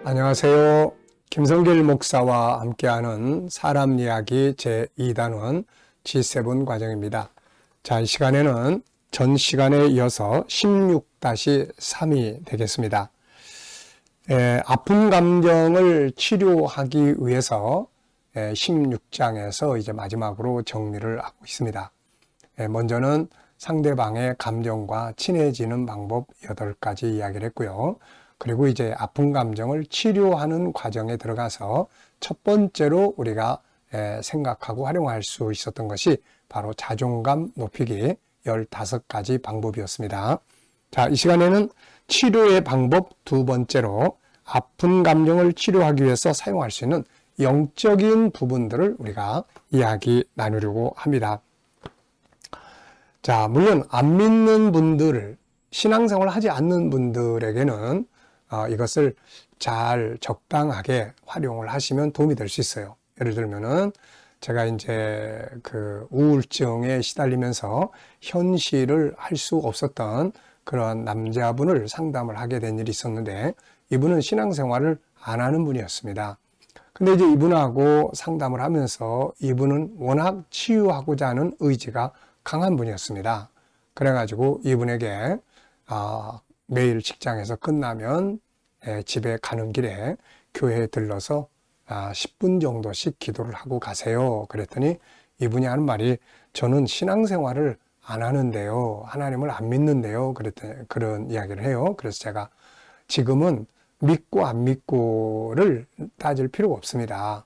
안녕하세요. 김성길 목사와 함께하는 사람 이야기 제2단원 G7 과정입니다. 자, 이 시간에는 전 시간에 이어서 16-3이 되겠습니다. 아픈 감정을 치료하기 위해서 16장에서 이제 마지막으로 정리를 하고 있습니다. 먼저는 상대방의 감정과 친해지는 방법 8가지 이야기를 했고요. 그리고 이제 아픈 감정을 치료하는 과정에 들어가서 첫 번째로 우리가 생각하고 활용할 수 있었던 것이 바로 자존감 높이기 15가지 방법이었습니다. 자, 이 시간에는 치료의 방법 두 번째로 아픈 감정을 치료하기 위해서 사용할 수 있는 영적인 부분들을 우리가 이야기 나누려고 합니다. 자, 물론 안 믿는 분들을 신앙생활을 하지 않는 분들에게는 이것을 잘 적당하게 활용을 하시면 도움이 될 수 있어요. 예를 들면은 제가 이제 그 우울증에 시달리면서 현실을 할 수 없었던 그런 남자분을 상담을 하게 된 일이 있었는데 이분은 신앙생활을 안 하는 분이었습니다. 근데 이제 이분하고 상담을 하면서 이분은 워낙 치유하고자 하는 의지가 강한 분이었습니다. 그래가지고 이분에게 매일 직장에서 끝나면 집에 가는 길에 교회에 들러서 10분 정도씩 기도를 하고 가세요. 그랬더니 이분이 하는 말이 저는 신앙생활을 안 하는데요. 하나님을 안 믿는데요. 그랬더니 그런 이야기를 해요. 그래서 제가 지금은 믿고 안 믿고를 따질 필요가 없습니다.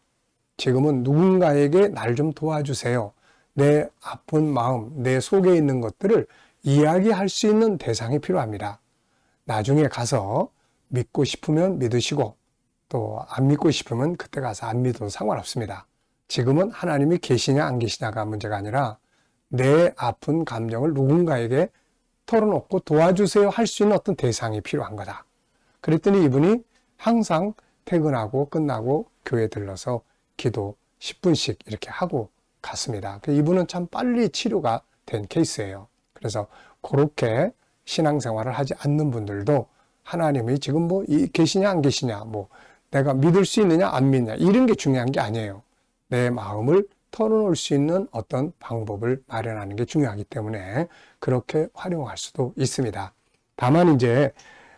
지금은 누군가에게 날 좀 도와주세요. 내 아픈 마음, 내 속에 있는 것들을 이야기할 수 있는 대상이 필요합니다. 나중에 가서 믿고 싶으면 믿으시고 또 안 믿고 싶으면 그때 가서 안 믿어도 상관없습니다. 지금은 하나님이 계시냐 안 계시냐가 문제가 아니라 내 아픈 감정을 누군가에게 털어놓고 도와주세요 할 수 있는 어떤 대상이 필요한 거다. 그랬더니 이분이 항상 퇴근하고 끝나고 교회에 들러서 기도 10분씩 이렇게 하고 갔습니다. 이분은 참 빨리 치료가 된 케이스예요. 그래서 그렇게 신앙생활을 하지 않는 분들도 하나님이 지금 계시냐 안 계시냐, 내가 믿을 수 있느냐 안 믿냐 이런 게 중요한 게 아니에요. 내 마음을 털어놓을 수 있는 어떤 방법을 마련하는 게 중요하기 때문에 그렇게 활용할 수도 있습니다. 다만 이제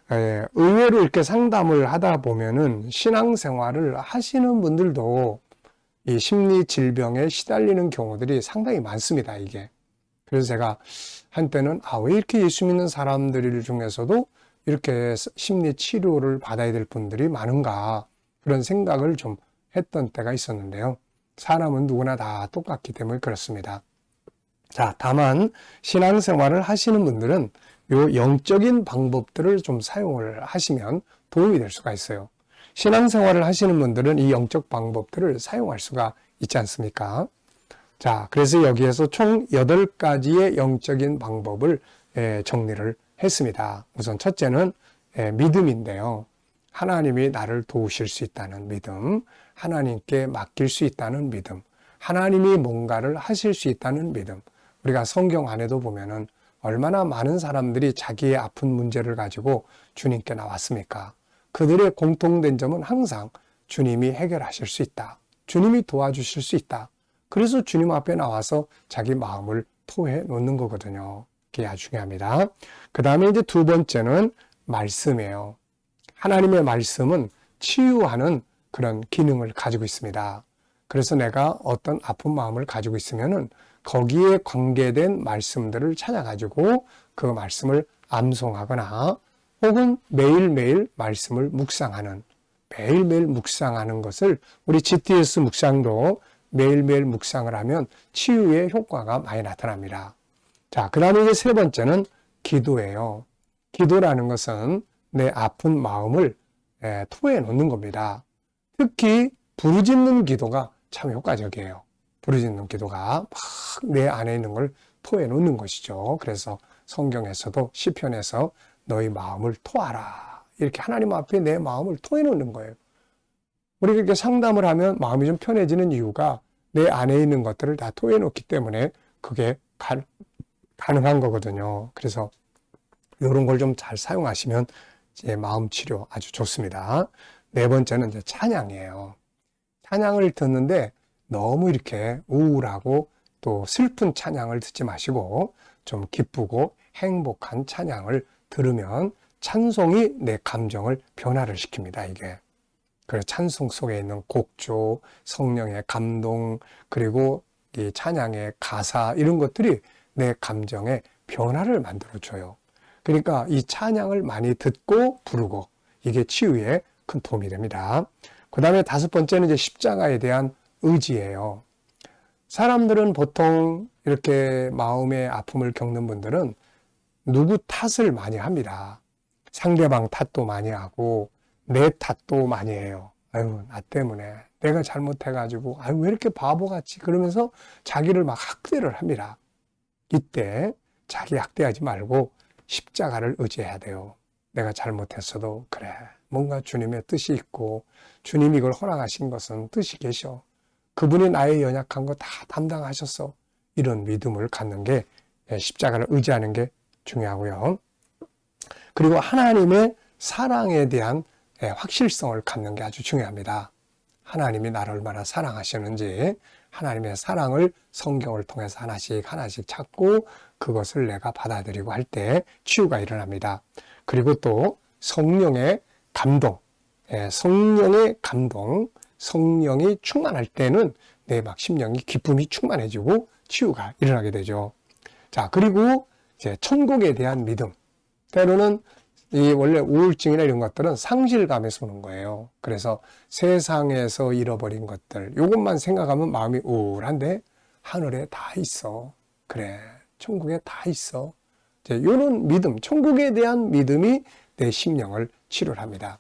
의외로 이렇게 상담을 하다 보면은 신앙생활을 하시는 분들도 이 심리 질병에 시달리는 경우들이 상당히 많습니다, 이게. 그래서 제가 한때는 왜 이렇게 예수 믿는 사람들 중에서도 이렇게 심리 치료를 받아야 될 분들이 많은가 그런 생각을 좀 했던 때가 있었는데요. 사람은 누구나 다 똑같기 때문에 그렇습니다. 자, 다만 신앙생활을 하시는 분들은 요 영적인 방법들을 좀 사용을 하시면 도움이 될 수가 있어요. 신앙생활을 하시는 분들은 이 영적 방법들을 사용할 수가 있지 않습니까? 자, 그래서 여기에서 총 8가지의 영적인 방법을 정리를 했습니다. 우선 첫째는 믿음인데요. 하나님이 나를 도우실 수 있다는 믿음, 하나님께 맡길 수 있다는 믿음, 하나님이 뭔가를 하실 수 있다는 믿음. 우리가 성경 안에도 보면은 얼마나 많은 사람들이 자기의 아픈 문제를 가지고 주님께 나왔습니까? 그들의 공통된 점은 항상 주님이 해결하실 수 있다. 주님이 도와주실 수 있다. 그래서 주님 앞에 나와서 자기 마음을 토해 놓는 거거든요. 그게 아주 중요합니다. 그 다음에 이제 두 번째는 말씀이에요. 하나님의 말씀은 치유하는 그런 기능을 가지고 있습니다. 그래서 내가 어떤 아픈 마음을 가지고 있으면은 거기에 관계된 말씀들을 찾아가지고 그 말씀을 암송하거나 혹은 매일매일 말씀을 묵상하는, 매일매일 묵상하는 것을 우리 GTS 묵상도 매일매일 묵상을 하면 치유의 효과가 많이 나타납니다. 자, 그 다음에 이제 세 번째는 기도예요. 기도라는 것은 내 아픈 마음을 토해 놓는 겁니다. 특히 부르짖는 기도가 참 효과적이에요. 부르짖는 기도가 막 내 안에 있는 걸 토해 놓는 것이죠. 그래서 성경에서도 시편에서 너희 마음을 토하라. 이렇게 하나님 앞에 내 마음을 토해 놓는 거예요. 우리가 이렇게 상담을 하면 마음이 좀 편해지는 이유가 내 안에 있는 것들을 다 토해 놓기 때문에 그게 가능한 거거든요. 그래서 이런 걸 좀 잘 사용하시면 이제 마음 치료 아주 좋습니다. 네 번째는 이제 찬양이에요. 찬양을 듣는데 너무 이렇게 우울하고 또 슬픈 찬양을 듣지 마시고 좀 기쁘고 행복한 찬양을 들으면 찬송이 내 감정을 변화를 시킵니다, 이게. 그래서 찬송 속에 있는 곡조, 성령의 감동, 그리고 이 찬양의 가사, 이런 것들이 내 감정에 변화를 만들어줘요. 그러니까 이 찬양을 많이 듣고 부르고, 이게 치유에 큰 도움이 됩니다. 그 다음에 다섯 번째는 이제 십자가에 대한 의지예요. 사람들은 보통 이렇게 마음의 아픔을 겪는 분들은 누구 탓을 많이 합니다. 상대방 탓도 많이 하고, 내 탓도 많이 해요. 아유, 나 때문에. 내가 잘못해가지고, 아유, 왜 이렇게 바보같이. 그러면서 자기를 막 학대를 합니다. 이때 자기 학대하지 말고 십자가를 의지해야 돼요. 내가 잘못했어도, 그래. 뭔가 주님의 뜻이 있고, 주님이 이걸 허락하신 것은 뜻이 계셔. 그분이 나의 연약한 거 다 담당하셨어. 이런 믿음을 갖는 게, 십자가를 의지하는 게 중요하고요. 그리고 하나님의 사랑에 대한 확실성을 갖는 게 아주 중요합니다. 하나님이 나를 얼마나 사랑하시는지, 하나님의 사랑을 성경을 통해서 하나씩 하나씩 찾고 그것을 내가 받아들이고 할 때 치유가 일어납니다. 그리고 또 성령의 감동, 성령의 감동, 성령이 충만할 때는 내 막 심령이 기쁨이 충만해지고 치유가 일어나게 되죠. 자, 그리고 이제 천국에 대한 믿음. 때로는 이 원래 우울증이나 이런 것들은 상실감에서 오는 거예요. 그래서 세상에서 잃어버린 것들, 이것만 생각하면 마음이 우울한데 하늘에 다 있어. 그래, 천국에 다 있어. 이제 이런 믿음, 천국에 대한 믿음이 내 심령을 치료를 합니다.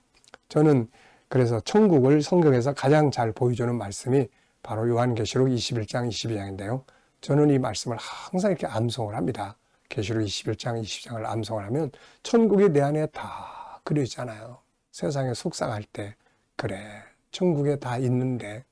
저는 그래서 천국을 성경에서 가장 잘 보여주는 말씀이 바로 요한계시록 21장 22장인데요. 저는 이 말씀을 항상 이렇게 암송을 합니다. 계시록 21장 22장을 암송을 하면 천국이 내 안에 다 그려지잖아요. 세상에 속상할 때, 그래, 천국에 다 있는데,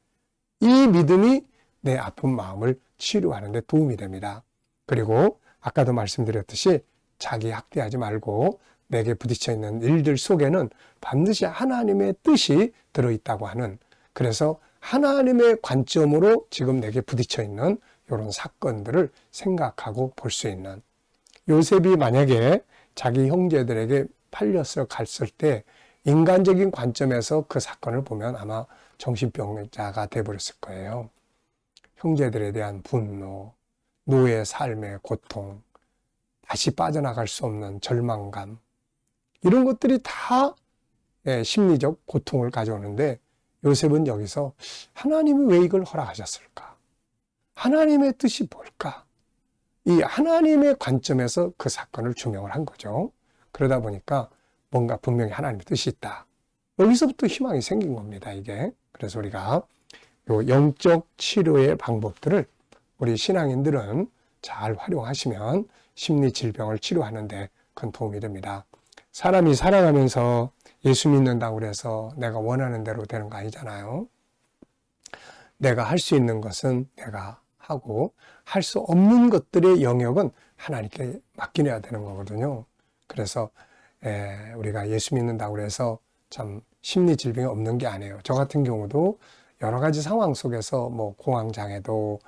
이 믿음이 내 아픈 마음을 치료하는 데 도움이 됩니다. 그리고 아까도 말씀드렸듯이 자기 학대하지 말고 내게 부딪혀 있는 일들 속에는 반드시 하나님의 뜻이 들어있다고 하는, 그래서 하나님의 관점으로 지금 내게 부딪혀 있는 이런 사건들을 생각하고 볼 수 있는, 요셉이 만약에 자기 형제들에게 팔렸을 갔을 때 인간적인 관점에서 그 사건을 보면 아마 정신병자가 돼버렸을 거예요. 형제들에 대한 분노, 노예의 삶의 고통, 다시 빠져나갈 수 없는 절망감, 이런 것들이 다 심리적 고통을 가져오는데, 요셉은 여기서 하나님이 왜 이걸 허락하셨을까? 하나님의 뜻이 뭘까? 이 하나님의 관점에서 그 사건을 조명을 한 거죠. 그러다 보니까 뭔가 분명히 하나님의 뜻이 있다. 여기서부터 희망이 생긴 겁니다, 이게. 그래서 우리가 요 영적 치료의 방법들을 우리 신앙인들은 잘 활용하시면 심리 질병을 치료하는데 큰 도움이 됩니다. 사람이 살아가면서 예수 믿는다고 그래서 내가 원하는 대로 되는 거 아니잖아요. 내가 할 수 있는 것은 내가 하고 할 수 없는 것들의 영역은 하나님께 맡겨야 되는 거거든요. 그래서 우리가 예수 믿는다고 해서 참 심리 질병이 없는 게 아니에요. 저 같은 경우도 여러 가지 상황 속에서 뭐 공황장애도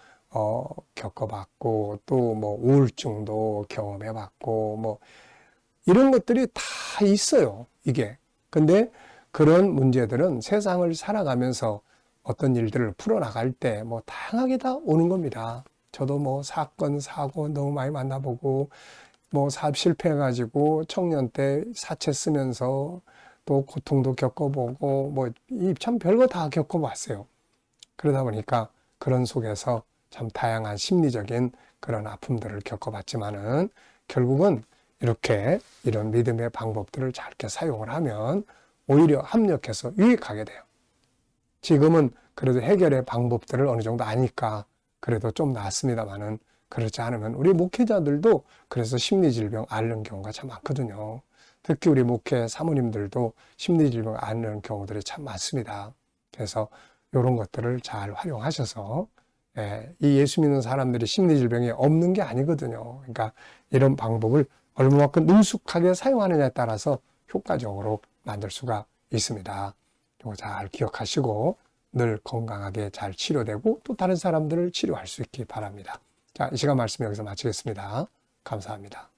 겪어봤고 또 뭐 우울증도 경험해봤고 뭐 이런 것들이 다 있어요, 이게. 근데 그런 문제들은 세상을 살아가면서 어떤 일들을 풀어나갈 때 뭐 다양하게 다 오는 겁니다. 저도 뭐 사건, 사고 너무 많이 만나보고 뭐 사업 실패해가지고 청년 때 사채 쓰면서 또 고통도 겪어보고 뭐 이 참 별거 다 겪어봤어요. 그러다 보니까 그런 속에서 참 다양한 심리적인 그런 아픔들을 겪어봤지만은 결국은 이렇게 이런 믿음의 방법들을 잘 이렇게 사용을 하면 오히려 합력해서 유익하게 돼요. 지금은 그래도 해결의 방법들을 어느 정도 아니까 그래도 좀 낫습니다만은 그렇지 않으면 우리 목회자들도 그래서 심리질병 앓는 경우가 참 많거든요. 특히 우리 목회 사모님들도 심리질병 앓는 경우들이 참 많습니다. 그래서 이런 것들을 잘 활용하셔서 이 예수 믿는 사람들이 심리질병이 없는 게 아니거든요. 그러니까 이런 방법을 얼마만큼 능숙하게 사용하느냐에 따라서 효과적으로 만들 수가 있습니다. 이거 잘 기억하시고 늘 건강하게 잘 치료되고 또 다른 사람들을 치료할 수 있기 바랍니다. 자, 이 시간 말씀 여기서 마치겠습니다. 감사합니다.